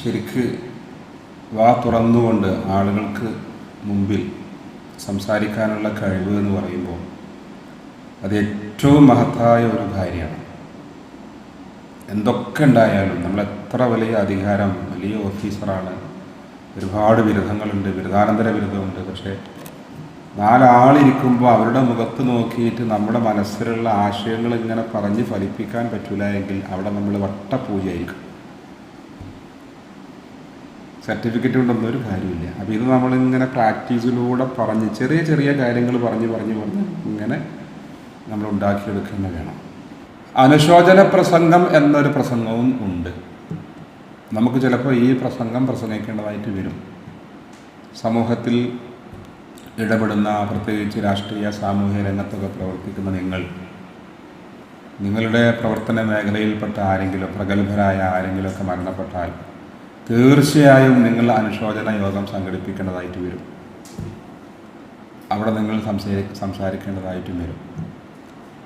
ശരിക്ക് വാ തുറന്നുകൊണ്ട് ആളുകൾക്ക് മുമ്പിൽ സംസാരിക്കാനുള്ള കഴിവ് എന്ന് പറയുമ്പോൾ അത് ഏറ്റവും മഹത്തായ ഒരു കാര്യമാണ്. എന്തൊക്കെ ഉണ്ടായാലും നമ്മൾ എത്ര വലിയ അധികാരം, വലിയ ഓഫീസറാണ്, ഒരുപാട് ബിരുദങ്ങളുണ്ട്, ബിരുദാനന്തര ബിരുദമുണ്ട്, പക്ഷേ നാലാളിരിക്കുമ്പോൾ അവരുടെ മുഖത്ത് നോക്കിയിട്ട് നമ്മുടെ മനസ്സിലുള്ള ആശയങ്ങൾ ഇങ്ങനെ പറഞ്ഞ് ഫലിപ്പിക്കാൻ പറ്റില്ല എങ്കിൽ അവിടെ നമ്മൾ വട്ടപൂജയായിരിക്കും. സർട്ടിഫിക്കറ്റ് കൊണ്ടൊന്നും ഒരു കാര്യമില്ല. അപ്പോൾ ഇത് നമ്മളിങ്ങനെ പ്രാക്ടീസിലൂടെ പറഞ്ഞ് ചെറിയ ചെറിയ കാര്യങ്ങൾ പറഞ്ഞ് ഇങ്ങനെ നമ്മൾ ഉണ്ടാക്കിയെടുക്കുന്ന വേണം. അനുശോചന പ്രസംഗം എന്നൊരു പ്രസംഗവും ഉണ്ട്. നമുക്ക് ചിലപ്പോൾ ഈ പ്രസംഗം പ്രസംഗിക്കേണ്ടതായിട്ട് വരും. സമൂഹത്തിൽ ഇടപെടുന്ന, പ്രത്യേകിച്ച് രാഷ്ട്രീയ സാമൂഹ്യ രംഗത്തൊക്കെ പ്രവർത്തിക്കുന്ന നിങ്ങളുടെ പ്രവർത്തന മേഖലയിൽപ്പെട്ട ആരെങ്കിലും, പ്രഗത്ഭരായ ആരെങ്കിലുമൊക്കെ മരണപ്പെട്ടാൽ തീർച്ചയായും നിങ്ങൾ അനുശോചന യോഗം സംഘടിപ്പിക്കേണ്ടതായിട്ട് വരും. അവിടെ നിങ്ങൾ സംസാരിക്കേണ്ടതായിട്ടും വരും.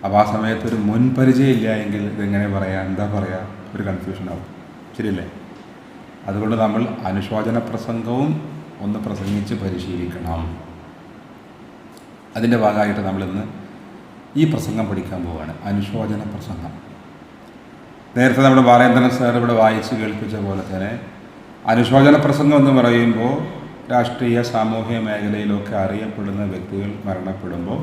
അപ്പോൾ ആ സമയത്ത് ഒരു മുൻപരിചയം ഇല്ല എങ്കിൽ ഇതെങ്ങനെ പറയാം, എന്താ പറയുക, ഒരു കൺഫ്യൂഷനാവും. ശരിയല്ലേ? അതുകൊണ്ട് നമ്മൾ അനുശോചന പ്രസംഗവും ഒന്ന് പ്രസംഗിച്ച് പരിശീലിക്കണം. അതിൻ്റെ ഭാഗമായിട്ട് നമ്മളിന്ന് ഈ പ്രസംഗം പഠിക്കാൻ പോവുകയാണ്, അനുശോചന പ്രസംഗം. നേരത്തെ നമ്മുടെ ബാലേന്ദ്രൻ സാർ ഇവിടെ വായിച്ച് കേൾപ്പിച്ച പോലെ തന്നെ അനുശോചന പ്രസംഗം എന്ന് പറയുമ്പോൾ രാഷ്ട്രീയ സാമൂഹ്യ മേഖലയിലൊക്കെ അറിയപ്പെടുന്ന വ്യക്തികൾ മരണപ്പെടുമ്പോൾ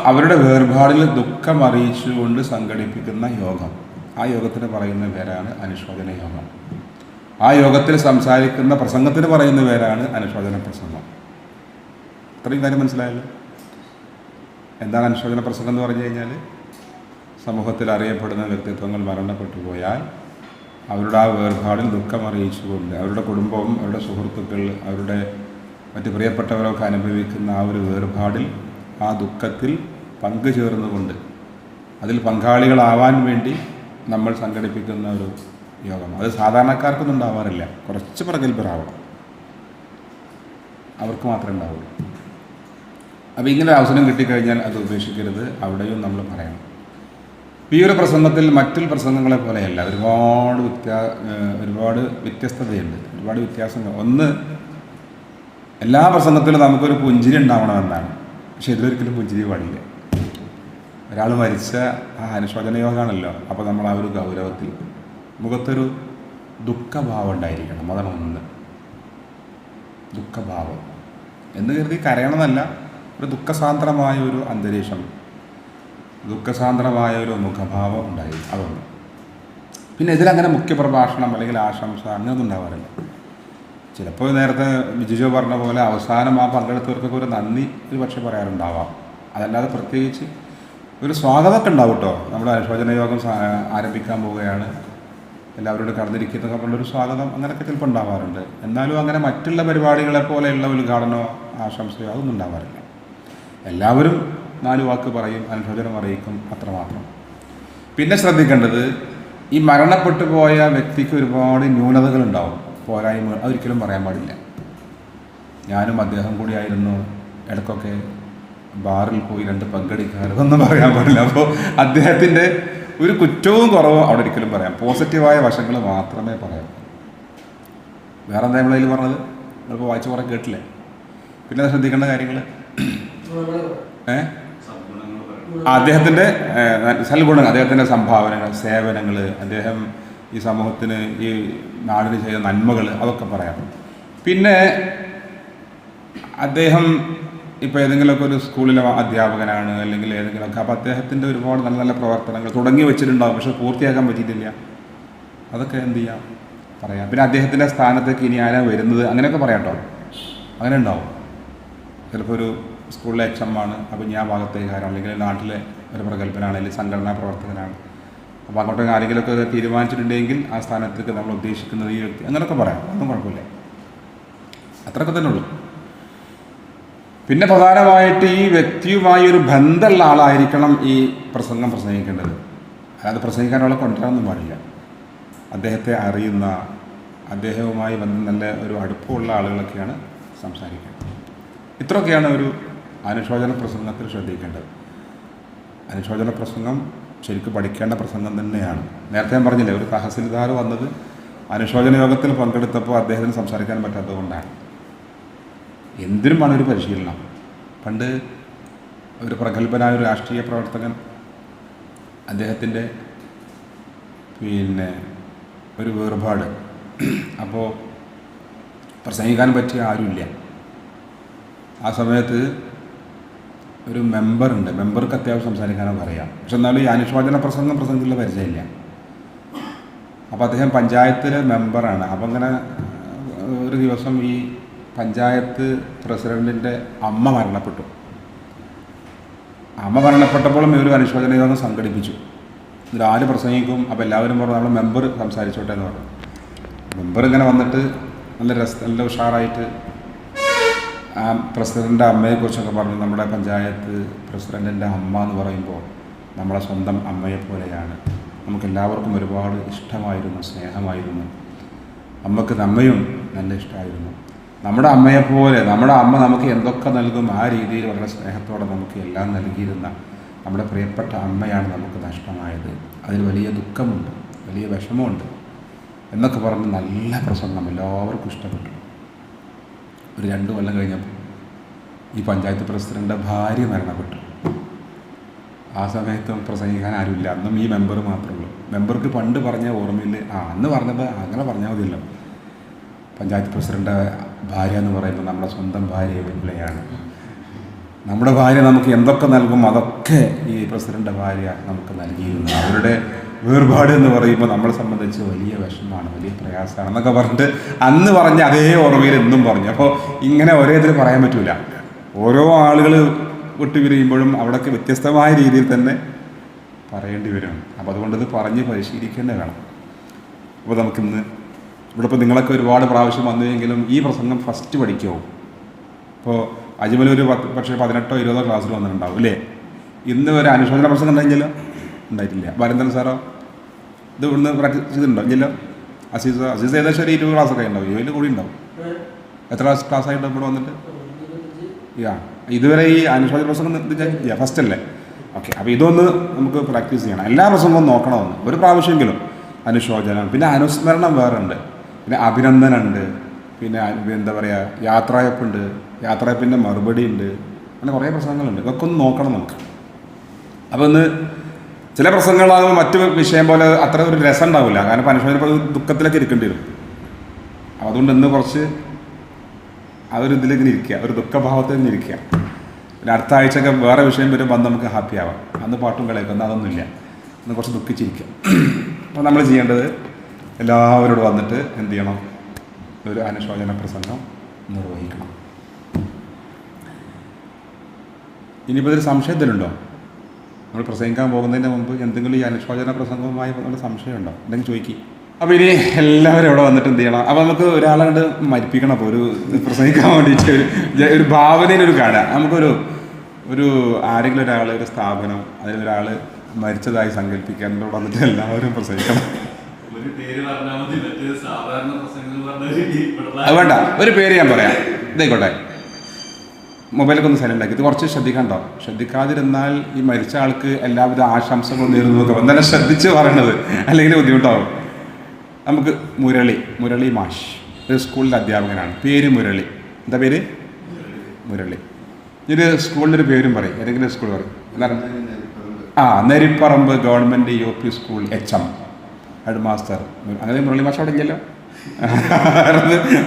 അവരുടെ വേർപാടിൽ ദുഃഖം അറിയിച്ചുകൊണ്ട് സംഘടിപ്പിക്കുന്ന യോഗം, ആ യോഗത്തിന് പറയുന്ന പേരാണ് അനുശോചന യോഗം. ആ യോഗത്തിൽ സംസാരിക്കുന്ന പ്രസംഗത്തിന് പറയുന്ന പേരാണ് അനുശോചന പ്രസംഗം. ഇത്രയും കാര്യം മനസ്സിലായല്ലോ. എന്താണ് അനുശോചന പ്രസംഗം എന്ന് പറഞ്ഞു കഴിഞ്ഞാൽ, സമൂഹത്തിൽ അറിയപ്പെടുന്ന വ്യക്തിത്വങ്ങൾ മരണപ്പെട്ടു പോയാൽ അവരുടെ ആ വേർപാടിൽ ദുഃഖം അറിയിച്ചുകൊണ്ട് അവരുടെ കുടുംബവും അവരുടെ സുഹൃത്തുക്കൾ അവരുടെ മറ്റ് പ്രിയപ്പെട്ടവരൊക്കെ അനുഭവിക്കുന്ന ആ ഒരു വേർപാടിൽ ആ ദുഃഖത്തിൽ പങ്കുചേർന്നുകൊണ്ട് അതിൽ പങ്കാളികളാവാൻ വേണ്ടി നമ്മൾ സംഘടിപ്പിക്കുന്ന ഒരു യോഗം. അത് സാധാരണക്കാർക്കൊന്നും ഉണ്ടാവാറില്ല, കുറച്ച് പ്രഗത്ഭരാവണം, അവർക്ക് മാത്രമേ ഉണ്ടാവുള്ളൂ. അപ്പോൾ ഇങ്ങനെ അവസരം കിട്ടിക്കഴിഞ്ഞാൽ അത് ഉപേക്ഷിക്കരുത്, അവിടെയും നമ്മൾ പറയണം. ഈ ഒരു പ്രസംഗത്തിൽ മറ്റുള്ള പ്രസംഗങ്ങളെ പോലെയല്ല, ഒരുപാട് വ്യത്യസ്തതയുണ്ട്, ഒരുപാട് വ്യത്യാസങ്ങൾ. ഒന്ന്, എല്ലാ പ്രസംഗത്തിലും നമുക്കൊരു പുഞ്ചിരി ഉണ്ടാവണമെന്നാണ്. പക്ഷെ ഇതിലൊരിക്കലും പുഞ്ചിരി പാടില്ല. ഒരാൾ മരിച്ച ആ അനുശോചന യോഗമാണല്ലോ, അപ്പോൾ നമ്മൾ ആ ഒരു ഗൗരവത്തിൽ മുഖത്തൊരു ദുഃഖഭാവം ഉണ്ടായിരിക്കണം. അതാണ് ഒന്ന്, ദുഃഖഭാവം എന്ന് കരുതി കരയണമെന്നല്ല, ഒരു ദുഃഖസാന്ദ്രമായ ഒരു അന്തരീക്ഷം, ദുഃഖസാന്ദ്രമായ ഒരു മുഖഭാവം ഉണ്ടായിരിക്കും, അതൊന്ന്. പിന്നെ ഇതിലങ്ങനെ മുഖ്യപ്രഭാഷണം അല്ലെങ്കിൽ ആശംസ അങ്ങനെയൊന്നും ഉണ്ടാവാറില്ല. ചിലപ്പോൾ നേരത്തെ ജിജോ പറഞ്ഞ പോലെ അവസാനം ആ പങ്കെടുത്തവർക്കൊക്കെ ഒരു നന്ദി ഒരു പക്ഷേ പറയാറുണ്ടാവാം. അതല്ലാതെ പ്രത്യേകിച്ച് ഒരു സ്വാഗതമൊക്കെ ഉണ്ടാവും കേട്ടോ. നമ്മുടെ അനുശോചന യോഗം ആരംഭിക്കാൻ പോവുകയാണ്, എല്ലാവരോടും കടന്നിരിക്കുന്നതൊക്കെ പറഞ്ഞൊരു സ്വാഗതം അങ്ങനെയൊക്കെ ചിലപ്പോൾ ഉണ്ടാവാറുണ്ട്. എന്നാലും അങ്ങനെ മറ്റുള്ള പരിപാടികളെ പോലെയുള്ള ഉദ്ഘാടനമോ ആശംസയോ അതൊന്നും ഉണ്ടാവാറില്ല. എല്ലാവരും 4 വാക്ക് പറയും, അനുശോചനം അറിയിക്കും, അത്രമാത്രം. പിന്നെ ശ്രദ്ധിക്കേണ്ടത്, ഈ മരണപ്പെട്ടു പോയ വ്യക്തിക്ക് ഒരുപാട് ന്യൂനതകളുണ്ടാവും, പോരായ്മ, അതൊരിക്കലും പറയാൻ പാടില്ല. ഞാനും അദ്ദേഹം കൂടിയായിരുന്നു ഇടയ്ക്കൊക്കെ ബാറിൽ പോയി 2 പങ്കെടുക്കാറ്, ഒന്നും പറയാൻ പാടില്ല. അപ്പോൾ അദ്ദേഹത്തിൻ്റെ ഒരു കുറ്റവും കുറവും അവിടെ ഒരിക്കലും പറയാം. പോസിറ്റീവായ വശങ്ങൾ മാത്രമേ പറയാം. വേറെ എന്താ നമ്മളതിൽ പറഞ്ഞത്? നമ്മളിപ്പോൾ വായിച്ച് കുറേ കേട്ടില്ലേ? പിന്നെ ശ്രദ്ധിക്കേണ്ട കാര്യങ്ങൾ, അദ്ദേഹത്തിൻ്റെ സൽഗുണങ്ങൾ, അദ്ദേഹത്തിൻ്റെ സംഭാവനകൾ, സേവനങ്ങൾ, അദ്ദേഹം ഈ സമൂഹത്തിന് ഈ നാടിന് ചെയ്ത നന്മകൾ, അതൊക്കെ പറയാം. പിന്നെ അദ്ദേഹം ഇപ്പോൾ ഏതെങ്കിലുമൊക്കെ ഒരു സ്കൂളിലെ അധ്യാപകനാണ് അല്ലെങ്കിൽ ഏതെങ്കിലുമൊക്കെ, അപ്പോൾ അദ്ദേഹത്തിൻ്റെ ഒരുപാട് നല്ല നല്ല പ്രവർത്തനങ്ങൾ തുടങ്ങി വെച്ചിട്ടുണ്ടാകും, പക്ഷെ പൂർത്തിയാക്കാൻ പറ്റിയിട്ടില്ല, അതൊക്കെ എന്ത് ചെയ്യാം, പറയാം. പിന്നെ അദ്ദേഹത്തിൻ്റെ സ്ഥാനത്തേക്ക് ഇനി ആരാ വരുന്നത്, അങ്ങനെയൊക്കെ പറയാം കേട്ടോ. അങ്ങനെ ഉണ്ടാവും. ചിലപ്പോൾ ഒരു സ്കൂളിലെ HM ആണ്, അപ്പോൾ ഞാൻ ഭാഗത്തേക്കാരാണ്, അല്ലെങ്കിൽ നാട്ടിലെ ഒരു പ്രഗത്ഭനാണ്, അല്ലെങ്കിൽ സംഘടനാ പ്രവർത്തകനാണ്, അപ്പോൾ അങ്ങോട്ട് ആരെങ്കിലുമൊക്കെ തീരുമാനിച്ചിട്ടുണ്ടെങ്കിൽ ആ സ്ഥാനത്തേക്ക് നമ്മൾ ഉദ്ദേശിക്കുന്നത് ഈ വ്യക്തി, അങ്ങനെയൊക്കെ പറയാം, ഒന്നും കുഴപ്പമില്ല. അത്രയൊക്കെ തന്നെ ഉള്ളൂ. പിന്നെ പ്രധാനമായിട്ട് ഈ വ്യക്തിയുമായി ഒരു ബന്ധമുള്ള ആളായിരിക്കണം ഈ പ്രസംഗം പ്രസംഗിക്കേണ്ടത്. അല്ലാതെ പ്രസംഗിക്കാനുള്ള കൊണ്ടുവരാനൊന്നും പാടില്ല. അദ്ദേഹത്തെ അറിയുന്ന, അദ്ദേഹവുമായി ബന്ധം നല്ല ഒരു അടുപ്പമുള്ള ആളുകളൊക്കെയാണ് സംസാരിക്കേണ്ടത്. ഇത്രയൊക്കെയാണ് ഒരു അനുശോചന പ്രസംഗത്തിൽ ശ്രദ്ധിക്കേണ്ടത്. അനുശോചന പ്രസംഗം ശരിക്കും പഠിക്കേണ്ട പ്രസംഗം തന്നെയാണ്. നേരത്തെ ഞാൻ പറഞ്ഞില്ലേ, ഒരു തഹസിൽദാർ വന്നത് അനുശോചന യോഗത്തിൽ പങ്കെടുത്തപ്പോൾ അദ്ദേഹത്തിന് സംസാരിക്കാൻ പറ്റാത്തതുകൊണ്ടാണ്. എന്തിനും വേണം ഒരു പരിശീലനം. പണ്ട് ഒരു പ്രഗത്ഭനായ ഒരു രാഷ്ട്രീയ പ്രവർത്തകൻ അദ്ദേഹത്തിൻ്റെ ഒരു വേർപാട്, അപ്പോൾ പ്രസംഗിക്കാൻ പറ്റിയ ആരുമില്ല. ആ സമയത്ത് ഒരു മെമ്പറുണ്ട്, മെമ്പർക്ക് അത്യാവശ്യം സംസാരിക്കാനൊക്കെ അറിയാം, പക്ഷെ എന്നാലും ഈ അനുശോചന പ്രസംഗത്തിലുള്ള പരിചയമില്ല. അപ്പോൾ അദ്ദേഹം പഞ്ചായത്തിലെ മെമ്പറാണ്. അപ്പോൾ അങ്ങനെ ഒരു ദിവസം ഈ പഞ്ചായത്ത് പ്രസിഡൻറ്റിൻ്റെ അമ്മ മരണപ്പെട്ടു. അമ്മ മരണപ്പെട്ടപ്പോഴും ഒരു അനുശോചന യോഗം സംഘടിപ്പിച്ചു. ഇതിൽ ആര് പ്രസംഗിക്കും? അപ്പോൾ എല്ലാവരും പറഞ്ഞു നമ്മൾ മെമ്പർ സംസാരിച്ചോട്ടെ എന്ന് പറഞ്ഞു. മെമ്പർ ഇങ്ങനെ വന്നിട്ട് നല്ല ഉഷാറായിട്ട് ആ പ്രസിഡൻ്റ് അമ്മയെക്കുറിച്ചൊക്കെ പറഞ്ഞു. നമ്മുടെ പഞ്ചായത്ത് പ്രസിഡൻറ്റിൻ്റെ അമ്മ എന്ന് പറയുമ്പോൾ നമ്മളെ സ്വന്തം അമ്മയെ പോലെയാണ്, നമുക്കെല്ലാവർക്കും ഒരുപാട് ഇഷ്ടമായിരുന്നു, സ്നേഹമായിരുന്നു. അമ്മക്ക് നമ്മയും നല്ല ഇഷ്ടമായിരുന്നു. നമ്മുടെ അമ്മയെപ്പോലെ നമ്മുടെ അമ്മ നമുക്ക് എന്തൊക്കെ നൽകും ആ രീതിയിൽ വളരെ സ്നേഹത്തോടെ നമുക്ക് എല്ലാം നൽകിയിരുന്ന നമ്മുടെ പ്രിയപ്പെട്ട അമ്മയാണ് നമുക്ക് നഷ്ടമായത്. അതിൽ വലിയ ദുഃഖമുണ്ട്, വലിയ വിഷമമുണ്ട് എന്നൊക്കെ പറഞ്ഞ് നല്ല പ്രസംഗം എല്ലാവർക്കും ഇഷ്ടപ്പെട്ടു. ഒരു 2 കൊല്ലം കഴിഞ്ഞപ്പോൾ ഈ പഞ്ചായത്ത് പ്രസിഡൻ്റിൻ്റെ ഭാര്യ മരണപ്പെട്ടു. ആ സമയത്തും പ്രസംഗിക്കാൻ ആരുമില്ല. അന്നും ഈ മെമ്പർ മാത്രമേ ഉള്ളൂ. മെമ്പർക്ക് പണ്ട് പറഞ്ഞ ഓർമ്മയിൽ അന്ന് പറഞ്ഞത് അങ്ങനെ പറഞ്ഞാൽ മതിയല്ലോ. പഞ്ചായത്ത് പ്രസിഡൻ്റ് ഭാര്യ എന്ന് പറയുമ്പോൾ നമ്മുടെ സ്വന്തം ഭാര്യ പോലെയാണ്. നമ്മുടെ ഭാര്യ നമുക്ക് എന്തൊക്കെ നൽകും അതൊക്കെ ഈ പ്രസിഡൻ്റ് ഭാര്യ നമുക്ക് നൽകിയിരുന്നു. അവരുടെ വേർപാട് എന്ന് പറയുമ്പോൾ നമ്മളെ സംബന്ധിച്ച് വലിയ വിഷമമാണ്, വലിയ പ്രയാസമാണ് എന്നൊക്കെ പറഞ്ഞിട്ട് അന്ന് പറഞ്ഞ അതേ ഓർമ്മയിൽ എന്നും പറഞ്ഞു. അപ്പോൾ ഇങ്ങനെ ഒരേ ഇതിൽ പറയാൻ പറ്റില്ല. ഓരോ ആളുകൾ വിട്ടുപിരിയുമ്പോഴും അവിടെയൊക്കെ വ്യത്യസ്തമായ രീതിയിൽ തന്നെ പറയേണ്ടി വരും. അപ്പോൾ അതുകൊണ്ട് ഇത് പറഞ്ഞ് പരിശീലിക്കേണ്ടി വേണം. അപ്പോൾ നമുക്കിന്ന് ഇവിടെ ഇപ്പോൾ നിങ്ങളൊക്കെ ഒരുപാട് പ്രാവശ്യം വന്നുവെങ്കിലും ഈ പ്രസംഗം ഫസ്റ്റ് പഠിക്കുമോ? ഇപ്പോൾ അജ്മൽ ഒരു പക്ഷേ 18 or 20 ക്ലാസ്സിൽ വന്നിട്ടുണ്ടാവും അല്ലേ? ഇന്ന് ഒരു അനുശോചന പ്രസംഗം ഉണ്ടായില്ലല്ലോ, ഉണ്ടായിട്ടില്ല. ബാലചന്ദ്രൻ സാറോ ഇത് ഇവിടുന്ന് പ്രാക്ടീസ് ചെയ്തിട്ടുണ്ടോ? ഇല്ലല്ലോ. അസീസ് ഏകദേശം ഒരു 20 ക്ലാസ്സൊക്കെ ഉണ്ടാവും, 7 കൂടി ഉണ്ടാവും. എത്ര ക്ലാസ് ആയിട്ട് ഇവിടെ വന്നിട്ട്? ഇതുവരെ ഈ അനുശോചന പ്രസംഗം ഫസ്റ്റ് അല്ലേ? ഓക്കെ. അപ്പോൾ ഇതൊന്ന് നമുക്ക് പ്രാക്ടീസ് ചെയ്യണം. എല്ലാ പ്രസംഗവും നോക്കണമെന്ന് ഒരു പ്രാവശ്യമെങ്കിലും. അനുശോചനം, പിന്നെ അനുസ്മരണം വേറെ ഉണ്ട്, പിന്നെ അഭിനന്ദനമുണ്ട്, പിന്നെ എന്താ പറയുക യാത്രയപ്പുണ്ട്, യാത്രയപ്പിൻ്റെ മറുപടി ഉണ്ട്, അങ്ങനെ കുറേ പ്രസംഗങ്ങളുണ്ട്. ഇതൊക്കെ ഒന്ന് നോക്കണം നമുക്ക്. അപ്പോൾ ഇന്ന് ചില പ്രസംഗങ്ങളാകുമ്പോൾ മറ്റു വിഷയം പോലെ അത്ര ഒരു രസം ഉണ്ടാവില്ല. കാരണം അനുശോചന ദുഃഖത്തിലൊക്കെ ഇരിക്കേണ്ടി വരും. അതുകൊണ്ട് ഇന്ന് കുറച്ച് ആ ഒരു ഇതിലിങ്ങനെ ഇരിക്കുക, ഒരു ദുഃഖഭാവത്തിൽ നിന്ന് ഇരിക്കുക. പിന്നെ അടുത്ത ആഴ്ചയൊക്കെ വേറെ വിഷയം വരുമ്പോൾ നമുക്ക് ഹാപ്പി ആവാം. അന്ന് പാട്ടും കളിയൊക്കെ ഒന്നും അതൊന്നുമില്ല. അന്ന് കുറച്ച് ദുഃഖിച്ചിരിക്കുക. അപ്പോൾ നമ്മൾ ചെയ്യേണ്ടത് എല്ലാവരോടും വന്നിട്ട് എന്ത് ചെയ്യണം? ഒരു അനുശോചന പ്രസംഗം നിർവഹിക്കണം. ഇനിയിപ്പോൾ ഇതൊരു സംശയത്തിലുണ്ടോ? നമ്മൾ പ്രസംഗിക്കാൻ പോകുന്നതിന് മുമ്പ് എന്തെങ്കിലും ഈ അനുശോചന പ്രസംഗവുമായി നമ്മൾ സംശയമുണ്ടോ? എന്തെങ്കിലും ചോദിക്കുക. അപ്പോൾ ഇനി എല്ലാവരും ഇവിടെ വന്നിട്ട് എന്ത് ചെയ്യണം? അപ്പോൾ നമുക്ക് ഒരാളെ കണ്ട് മരിപ്പിക്കണം. അപ്പോൾ ഒരു പ്രസംഗിക്കാൻ വേണ്ടിയിട്ട് ഒരു ഭാവനയിലൊരു കാണുക. നമുക്കൊരു ആരെങ്കിലും ഒരാൾ, ഒരു സ്ഥാപനം, അതിലൊരാൾ മരിച്ചതായി സങ്കല്പിക്കാൻ ഇവിടെ വന്നിട്ട് എല്ലാവരും പ്രസംഗിക്കണം. അത് വേണ്ട, ഒരു പേര് ഞാൻ പറയാം. ഇതായിക്കോട്ടെ, മൊബൈലൊക്കെ ഒന്ന് സൈലൻ്റ് ആക്കി. ഇത് കുറച്ച് ശ്രദ്ധിക്കണ്ടോ? ശ്രദ്ധിക്കാതിരുന്നാൽ ഈ മരിച്ച ആൾക്ക് എല്ലാവിധ ആശംസകളും നേരുന്നു നോക്കാം. എന്തായാലും ശ്രദ്ധിച്ച് പറയണത്, അല്ലെങ്കിൽ ബുദ്ധിമുട്ടാവും. നമുക്ക് മുരളി മാഷ് ഒരു സ്കൂളിലെ അധ്യാപകനാണ്. പേര് മുരളി. എന്താ പേര്? മുരളി. ഇത് സ്കൂളിൻ്റെ ഒരു പേരും പറയും, ഏതെങ്കിലും സ്കൂൾ പറയും. എന്താണ്? Naripparamba government UP school HM head master. അങ്ങനെ മുരളി മാഷ് അവിടെ ഇല്ലല്ലോ.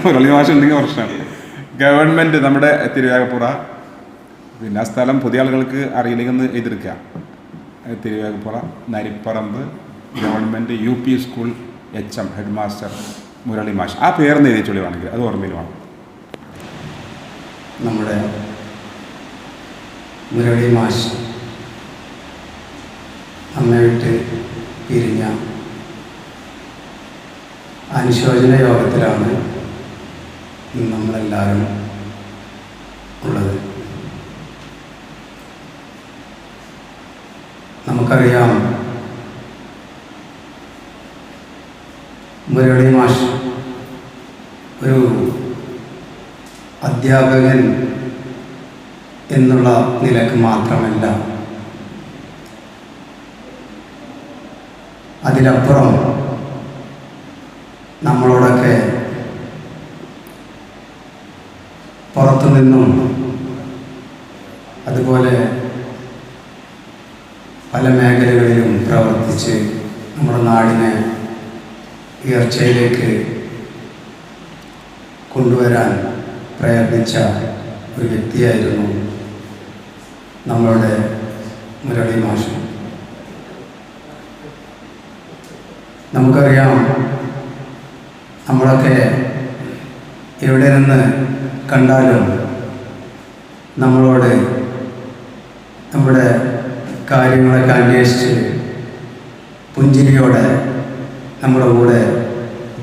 മുരളി മാഷ് ഉണ്ടെങ്കിൽ പ്രശ്നമാണ്. ഗവൺമെൻറ് നമ്മുടെ തിരുവേഗപ്പുറ. പിന്നെ ആ സ്ഥലം പുതിയ ആളുകൾക്ക് അറിയില്ലെന്ന് എഴുതിയെടുക്കുക. Thiruvegappura Naripparamba government UP school HM head master Murali മാഷ്. ആ പേർന്ന് എഴുതിച്ചുള്ളി വേണമെങ്കിൽ അത് ഓർമ്മയിൽ വേണം. നമ്മുടെ മുരളി മാഷ് നമ്മെ വിട്ട് പിരിഞ്ഞ അനുശോചന യോഗത്തിലാണ് നമ്മളെല്ലാവരും ഉള്ളത്. നമുക്കറിയാം, മുരളി മാഷ് ഒരു അധ്യാപകൻ എന്നുള്ള നിലക്ക് മാത്രമല്ല, അതിലപ്പുറം നമ്മളോടൊക്കെ പുറത്തു നിന്നും അതുപോലെ പല മേഖലകളിലും പ്രവർത്തിച്ച് നമ്മുടെ നാടിനെ ഉയർച്ചയിലേക്ക് കൊണ്ടുവരാൻ പ്രയത്നിച്ച ഒരു വ്യക്തിയായിരുന്നു നമ്മളുടെ മുരളി മാഷ്. നമുക്കറിയാം, നമ്മളൊക്കെ എവിടെ നിന്ന് കണ്ടാലും നമ്മളോട് നമ്മുടെ കാര്യങ്ങളൊക്കെ അന്വേഷിച്ച് പുഞ്ചിരിയോടെ നമ്മുടെ കൂടെ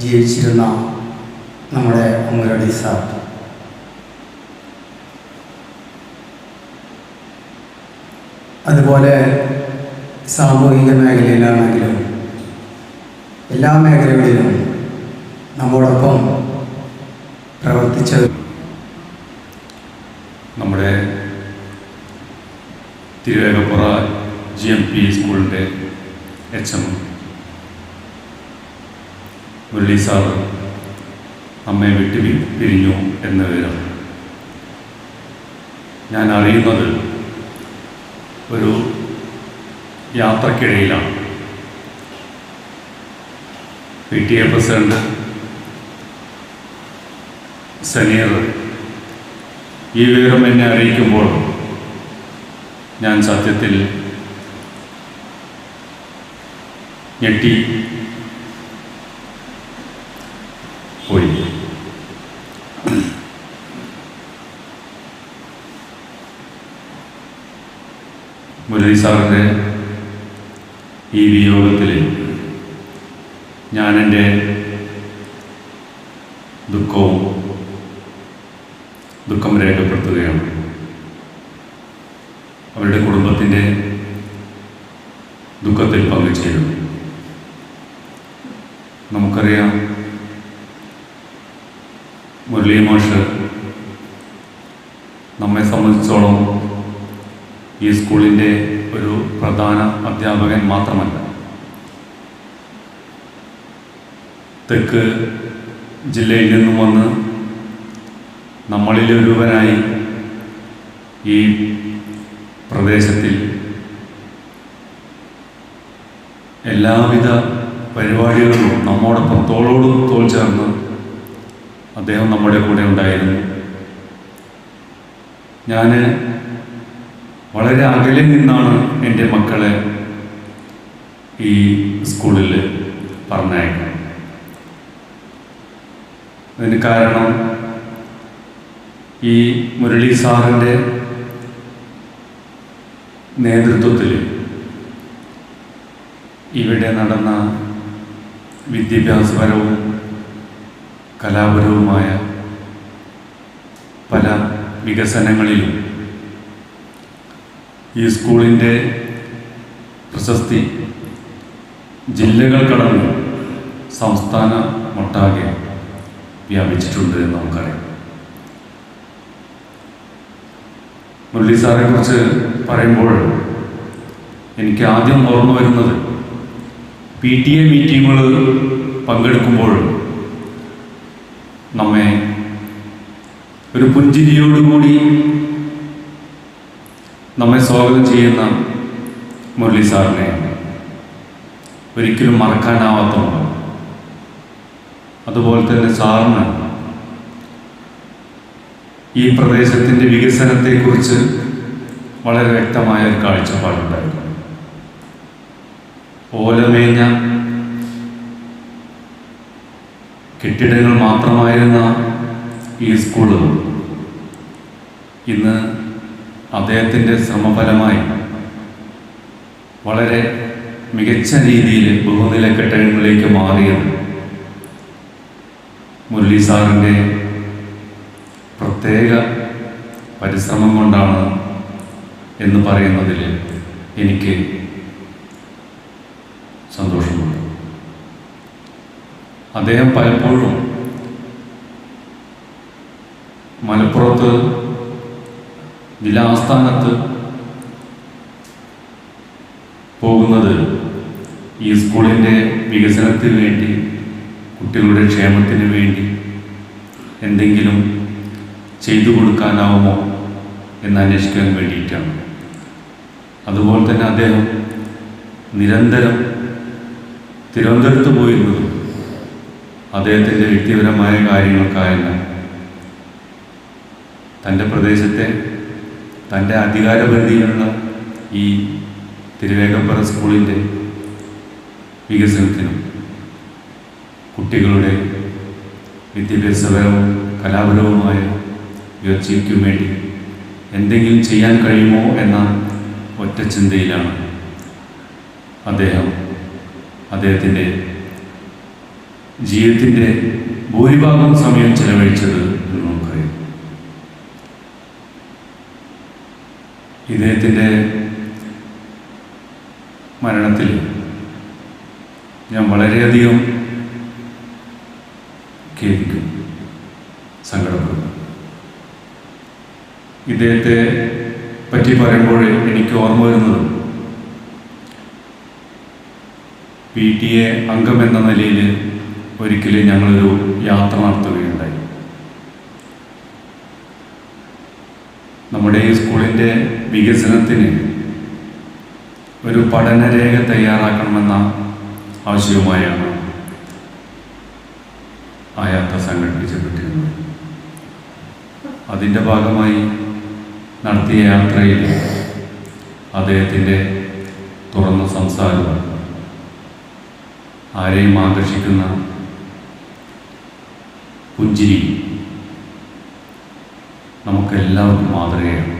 ജീവിച്ചിരുന്ന നമ്മുടെ മുരളി സാർ. അതുപോലെ സാമൂഹിക മേഖലയിലാണെങ്കിലും എല്ലാ മേഖലകളിലും നമ്മോടൊപ്പം പ്രവർത്തിച്ചത് നമ്മുടെ തിരുവേഗപ്പുറ GMP സ്കൂളിൻ്റെ HM മുരളി സാർ നമ്മെ വിട്ടു പിരിഞ്ഞു എന്ന വിവരം ഞാൻ അറിയുന്നത് ഒരു യാത്രക്കിടയിലാണ്. PTA പ്രസിഡന്റ് സനീർ ഈ വിവരം എന്നെ അറിയിക്കുമ്പോൾ ഞാൻ സത്യത്തിൽ ഞെട്ടി പോയി. മുരളി സാറിൻ്റെ ഈ വിയോഗത്തിൽ ഞാൻ എൻ്റെ ദുഃഖം രേഖപ്പെടുത്തുകയാണ്. അവരുടെ കുടുംബത്തിൻ്റെ ദുഃഖത്തിൽ പങ്കുചേരുന്നു. നമുക്കറിയാം, മുരളി മാഷ് നമ്മെ സംബന്ധിച്ചോളം ഈ സ്കൂളിൻ്റെ ഒരു പ്രധാന അധ്യാപകൻ മാത്രമല്ല, തെക്ക് ജില്ലയിൽ നിന്നും വന്ന് നമ്മളിലൊരുവനായി ഈ പ്രദേശത്തിൽ എല്ലാവിധ പരിപാടികളും നമ്മോടൊപ്പം തോളോട് തോൾ ചേർന്ന് അദ്ദേഹം നമ്മുടെ കൂടെ ഉണ്ടായിരുന്നു. ഞാൻ വളരെ അകലെ നിന്നാണ് എൻ്റെ മക്കളെ ഈ സ്കൂളിൽ പറഞ്ഞയക്കുന്നത്. അതിന് കാരണം ഈ മുരളി സാറിൻ്റെ നേതൃത്വത്തിൽ ഇവിടെ നടന്ന വിദ്യാഭ്യാസപരവും കലാപരവുമായ പല വികസനങ്ങളിലും ഈ സ്കൂളിൻ്റെ പ്രശസ്തി ജില്ലകൾ കടന്ന് സംസ്ഥാനമൊട്ടാകെ വ്യാപിച്ചിട്ടുണ്ട് എന്ന് നമുക്കറിയാം. മുരളി സാറെ കുറിച്ച് പറയുമ്പോൾ എനിക്ക് ആദ്യം ഓർമ്മ വരുന്നത് PTA മീറ്റിങ്ങുകൾ പങ്കെടുക്കുമ്പോൾ നമ്മെ ഒരു പുഞ്ചിരിയോടുകൂടി നമ്മെ സ്വാഗതം ചെയ്യുന്ന മുരളി സാറിനെ ഒരിക്കലും മറക്കാനാവാത്തതാണ്. അതുപോലെ തന്നെ സാറിന് ഈ പ്രദേശത്തിൻ്റെ വികസനത്തെക്കുറിച്ച് വളരെ വ്യക്തമായ ഒരു കാഴ്ചപ്പാടുണ്ടായിരുന്നു. ഓലമേഞ്ഞ കെട്ടിടങ്ങൾ മാത്രമായിരുന്ന ഈ സ്കൂള് ഇന്ന് അദ്ദേഹത്തിൻ്റെ ശ്രമഫലമായി വളരെ മികച്ച രീതിയിൽ ബഹുനില കെട്ടിടങ്ങളിലേക്ക് മാറിയത് മുരളി സാറിൻ്റെ പ്രത്യേക പരിശ്രമം കൊണ്ടാണ് എന്ന് പറയുന്നതിൽ എനിക്ക് സന്തോഷമുണ്ട്. അദ്ദേഹം പലപ്പോഴും മലപ്പുറത്ത് ജില്ലാ ആസ്ഥാനത്ത് പോകുന്നത് ഈ സ്കൂളിൻ്റെ വികസനത്തിന് വേണ്ടി കുട്ടികളുടെ ക്ഷേമത്തിന് വേണ്ടി എന്തെങ്കിലും ചെയ്തു കൊടുക്കാനാവുമോ എന്ന് അന്വേഷിക്കാൻ വേണ്ടിയിട്ടാണ്. അതുപോലെ തന്നെ അദ്ദേഹം നിരന്തരം തിരുവനന്തപുരത്ത് പോയിരുന്നതും അദ്ദേഹത്തിൻ്റെ വ്യക്തിപരമായ കാര്യങ്ങൾക്കായല്ല, തൻ്റെ പ്രദേശത്തെ തൻ്റെ അധികാരപരിധിയിലുള്ള ഈ തിരുവേഗപ്പുറ സ്കൂളിൻ്റെ വികസനത്തിനും കുട്ടികളുടെ വിദ്യാഭ്യാസപരവും കലാപരവുമായ ഉയർച്ചയ്ക്കും വേണ്ടി എന്തെങ്കിലും ചെയ്യാൻ കഴിയുമോ എന്ന ഒറ്റ ചിന്തയിലാണ് അദ്ദേഹത്തിൻ്റെ ജീവിതത്തിൻ്റെ ഭൂരിഭാഗം സമയം ചെലവഴിച്ചത് എന്ന് നമുക്കറിയാം. ഇദ്ദേഹത്തിൻ്റെ മരണത്തിൽ ഞാൻ വളരെയധികം ഖേദിക്കും, സങ്കടപ്പെടുന്നു. ഇദ്ദേഹത്തെ പറ്റി പറയുമ്പോൾ എനിക്ക് ഓർമ്മ വരുന്നത് PTA അംഗം എന്ന നിലയിൽ ഒരിക്കലും ഞങ്ങളൊരു യാത്ര നടത്തുകയുണ്ടായി. നമ്മുടെ ഈ സ്കൂളിൻ്റെ വികസനത്തിന് ഒരു പഠനരേഖ തയ്യാറാക്കണമെന്ന ആവശ്യവുമായാണ് ആ യാത്ര സംഘടിപ്പിച്ചിരുന്നത്. അതിൻ്റെ ഭാഗമായി നടത്തിയ യാത്രയിൽ അദ്ദേഹത്തിൻ്റെ തുറന്ന സംസാരവും ആരെയും ആകർഷിക്കുന്ന പുഞ്ചിരി നമുക്കെല്ലാവർക്കും മാതൃകയാണ്.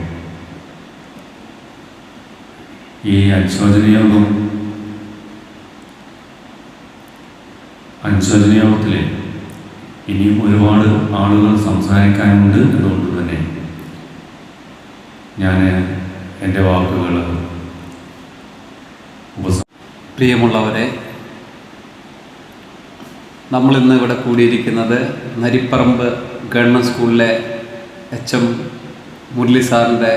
ഈ അനുശോചന യോഗത്തിൽ ഇനിയും ഒരുപാട് ആളുകൾ സംസാരിക്കാനുണ്ട് എന്നുകൊണ്ട് തന്നെ ഞാൻ എൻ്റെ വാക്കുകൾ പ്രിയമുള്ളവരെ, നമ്മളിന്ന് ഇവിടെ കൂടിയിരിക്കുന്നത് നരിപ്പറമ്പ് ഗവൺമെൻറ് സ്കൂളിലെ HM മുരളി സാറിൻ്റെ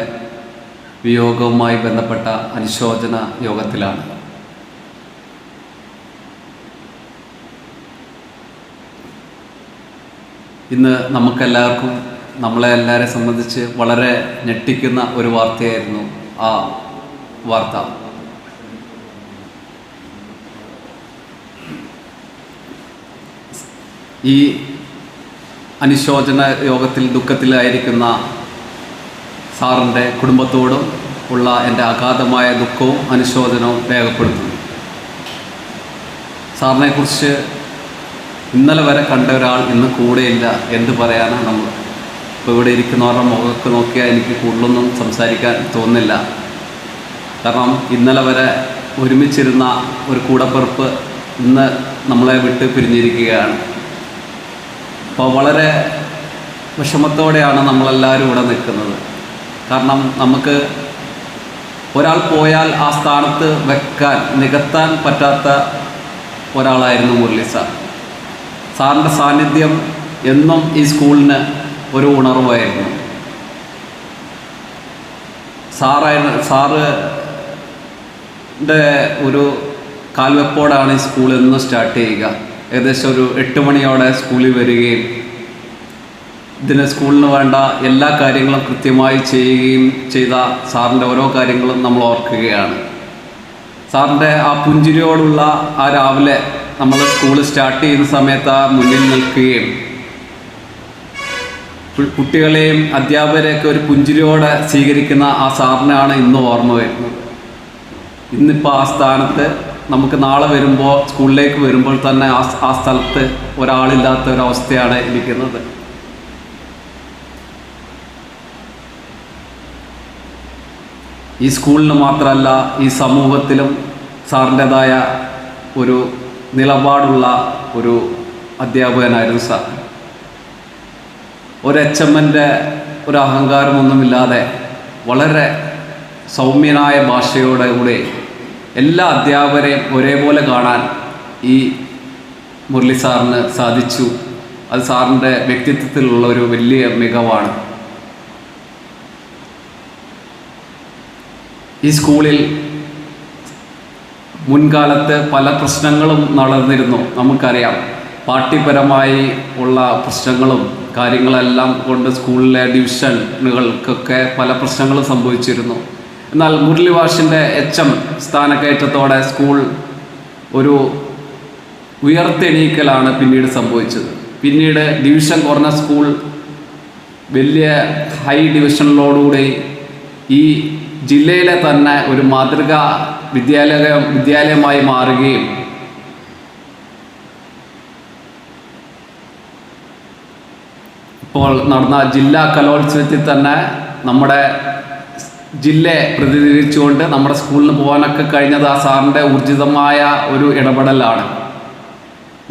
വിയോഗവുമായി ബന്ധപ്പെട്ട അനുശോചന യോഗത്തിലാണ്. ഇന്ന് നമുക്കെല്ലാവർക്കും, നമ്മളെല്ലാവരെ സംബന്ധിച്ച് വളരെ ഞെട്ടിക്കുന്ന ഒരു വാർത്തയായിരുന്നു ആ വാർത്ത. ഈ അനുശോചന യോഗത്തിൽ ദുഃഖത്തിലായിരിക്കുന്ന സാറിൻ്റെ കുടുംബത്തോടും ഉള്ള എൻ്റെ അഗാധമായ ദുഃഖവും അനുശോചനവും രേഖപ്പെടുത്തുന്നു. സാറിനെക്കുറിച്ച് ഇന്നലെ വരെ കണ്ട ഒരാൾ ഇന്ന് കൂടെയില്ല. എന്ത് പറയാനാണ് നമ്മൾ? ഇപ്പോൾ ഇവിടെ ഇരിക്കുന്നവരുടെ മുഖമൊക്കെ നോക്കിയാൽ എനിക്ക് കൂടുതലൊന്നും സംസാരിക്കാൻ തോന്നുന്നില്ല. കാരണം ഇന്നലെ വരെ ഒരുമിച്ചിരുന്ന ഒരു കൂടപ്പിറപ്പ് ഇന്ന് നമ്മളെ വിട്ട് പിരിഞ്ഞിരിക്കുകയാണ്. അപ്പോൾ വളരെ വിഷമത്തോടെയാണ് നമ്മളെല്ലാവരും ഇവിടെ നിൽക്കുന്നത്. കാരണം നമുക്ക് ഒരാൾ പോയാൽ ആ സ്ഥാനത്ത് നികത്താൻ പറ്റാത്ത ഒരാളായിരുന്നു മുരളി സാർ. സാറിൻ്റെ സാന്നിധ്യം എന്നും ഈ സ്കൂളിന് ഒരു ഉണർവായിരുന്നു. സാറിൻ്റെ ഒരു കാൽവെപ്പോടാണ് ഈ സ്കൂൾ എന്നും സ്റ്റാർട്ട് ചെയ്യുക. ഏകദേശം ഒരു 8 മണിയോടെ സ്കൂളിൽ വരികയും സ്കൂളിന് വേണ്ട എല്ലാ കാര്യങ്ങളും കൃത്യമായി ചെയ്യുകയും ചെയ്ത സാറിൻ്റെ ഓരോ കാര്യങ്ങളും നമ്മൾ ഓർക്കുകയാണ്. സാറിൻ്റെ ആ പുഞ്ചിരിയോടുള്ള ആ രാവിലെ നമ്മൾ സ്കൂൾ സ്റ്റാർട്ട് ചെയ്യുന്ന സമയത്ത് ആ മുന്നിൽ നിൽക്കുകയും കുട്ടികളെയും അധ്യാപകരെയൊക്കെ ഒരു പുഞ്ചിരിയോടെ സ്വീകരിക്കുന്ന ആ സാറിനാണ് ഇന്ന് ഓർമ്മ വരുന്നത്. ഇന്നിപ്പോൾ ആ സ്ഥാനത്ത് നമുക്ക് നാളെ വരുമ്പോൾ, സ്കൂളിലേക്ക് വരുമ്പോൾ തന്നെ ആ സ്ഥലത്ത് ഒരാളില്ലാത്ത ഒരവസ്ഥയാണ് ഇരിക്കുന്നത്. ഈ സ്കൂളിന് മാത്രമല്ല, ഈ സമൂഹത്തിലും സാറിൻ്റെതായ ഒരു നിലപാടുള്ള ഒരു അധ്യാപകനായിരുന്നു സാർ. ഒരു HMൻ്റെ ഒരു അഹങ്കാരമൊന്നുമില്ലാതെ വളരെ സൗമ്യനായ ഭാഷയോടെ കൂടെ എല്ലാ അധ്യാപകരെയും ഒരേപോലെ കാണാൻ ഈ മുരളി സാറിന് സാധിച്ചു. അത് സാറിൻ്റെ വ്യക്തിത്വത്തിലുള്ള ഒരു വലിയ മികവാണ്. ഈ സ്കൂളിൽ മുൻകാലത്ത് പല പ്രശ്നങ്ങളും നടന്നിരുന്നു. നമുക്കറിയാം, പാർട്ടിപരമായി ഉള്ള പ്രശ്നങ്ങളും കാര്യങ്ങളെല്ലാം കൊണ്ട് സ്കൂളിലെ ഡിവിഷനുകൾക്കൊക്കെ പല പ്രശ്നങ്ങളും സംഭവിച്ചിരുന്നു. എന്നാൽ മുരളി മാഷിൻ്റെ HM സ്ഥാനക്കയറ്റത്തോടെ സ്കൂൾ ഒരു ഉയർത്തെണീക്കലാണ് പിന്നീട് സംഭവിച്ചത്. പിന്നീട് ഡിവിഷൻ കുറഞ്ഞ സ്കൂൾ വലിയ ഹൈ ഡിവിഷനിലോടുകൂടി ഈ ജില്ലയിലെ തന്നെ ഒരു മാതൃകാ വിദ്യാലയമായി മാറുകയും ഇപ്പോൾ നടന്ന ജില്ലാ കലോത്സവത്തിൽ തന്നെ നമ്മുടെ ജില്ലയെ പ്രതിനിധീകരിച്ചുകൊണ്ട് നമ്മുടെ സ്കൂളിന് പോകാനൊക്കെ കഴിഞ്ഞത് ആ സാറിൻ്റെ ഊർജിതമായ ഒരു ഇടപെടലാണ്.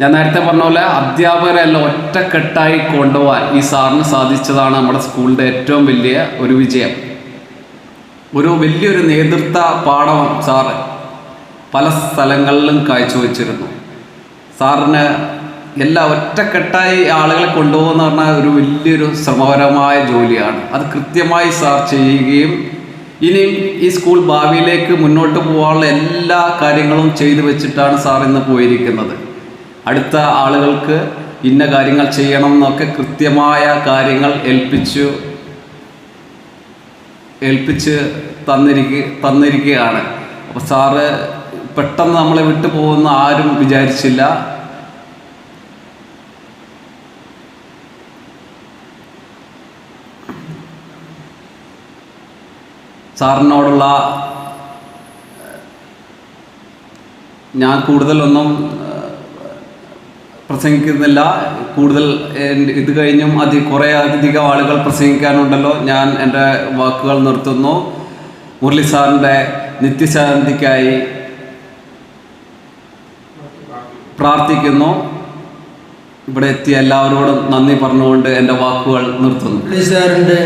ഞാൻ നേരത്തെ പറഞ്ഞ പോലെ അധ്യാപകരെല്ലാം ഒറ്റക്കെട്ടായി കൊണ്ടുപോകാൻ ഈ സാറിന് സാധിച്ചതാണ് നമ്മുടെ സ്കൂളിൻ്റെ ഏറ്റവും വലിയ ഒരു വിജയം. ഒരു വലിയൊരു നേതൃത്വ പാഠം സാറ് പല സ്ഥലങ്ങളിലും കാഴ്ചവെച്ചിരുന്നു. സാറിന് എല്ലാ ഒറ്റക്കെട്ടായി ആളുകളെ കൊണ്ടുപോകുന്ന പറഞ്ഞാൽ ഒരു വലിയൊരു ശ്രമകരമായ ജോലിയാണ്. അത് കൃത്യമായി സാർ ചെയ്യുകയും ഇനിയും ഈ സ്കൂൾ ഭാവിയിലേക്ക് മുന്നോട്ട് പോകാനുള്ള എല്ലാ കാര്യങ്ങളും ചെയ്തു വെച്ചിട്ടാണ് സാർ ഇന്ന് പോയിരിക്കുന്നത്. അടുത്ത ആളുകൾക്ക് ഇന്ന കാര്യങ്ങൾ ചെയ്യണം എന്നൊക്കെ കൃത്യമായ കാര്യങ്ങൾ ഏൽപ്പിച്ച് തന്നിരിക്കുകയാണ്. അപ്പോൾ സാറ് പെട്ടെന്ന് നമ്മളെ വിട്ടു പോകുന്ന ആരും വിചാരിച്ചില്ല. സാറിനോടുള്ള ഞാൻ കൂടുതലൊന്നും പ്രസംഗിക്കുന്നില്ല. കൂടുതൽ ഇത് കഴിഞ്ഞും കുറേ അധികം ആളുകൾ പ്രസംഗിക്കാനുണ്ടല്ലോ. ഞാൻ എൻ്റെ വാക്കുകൾ നിർത്തുന്നു. മുരളി സാറിൻ്റെ നിത്യശാന്തിക്കായി പ്രാർത്ഥിക്കുന്നു. ഇവിടെ എത്തിയ എല്ലാവരോടും നന്ദി പറഞ്ഞുകൊണ്ട് എൻ്റെ വാക്കുകൾ നിർത്തുന്നു. മുരളി സാറിൻ്റെ